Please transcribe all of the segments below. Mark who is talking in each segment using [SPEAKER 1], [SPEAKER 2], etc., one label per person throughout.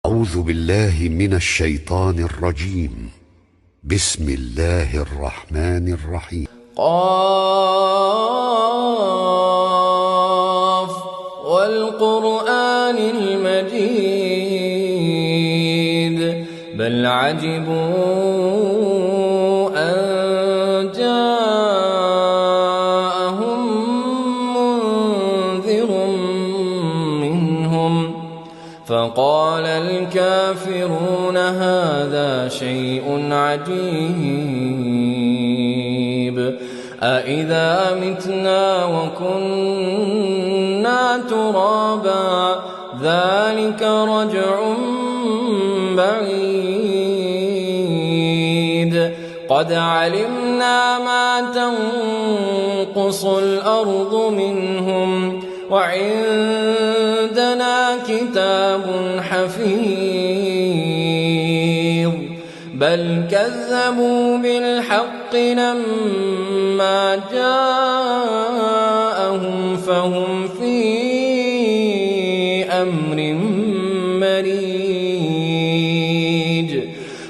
[SPEAKER 1] أعوذ بالله من الشيطان الرجيم. بسم الله الرحمن الرحيم.
[SPEAKER 2] قاف والقرآن المجيد بل عجبوا أن جاءهم منذر منهم فقال الكافرون هذا شيء عجيب أإذا متنا وكنا ترابا ذلك رجع بعيد قد علمنا ما تنقص الأرض منهم وعندنا كتاب حفيظ بل كذبوا بالحق لما جاءهم فهم في أمر مريج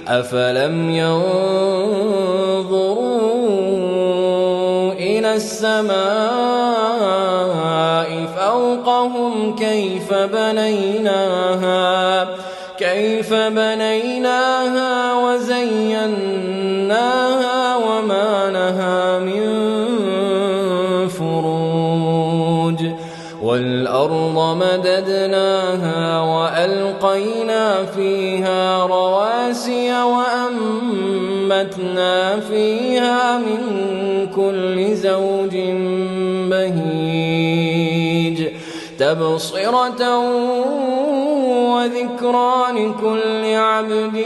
[SPEAKER 2] أفلم ينظروا إلى السماء فوقهم كيف بنيناها وزيناها وما لها من فروج والأرض مددناها وألقينا فيها رواسي وأنبتنا فيها من كل زوج بهيج تبصرة وذكرى لكل عبد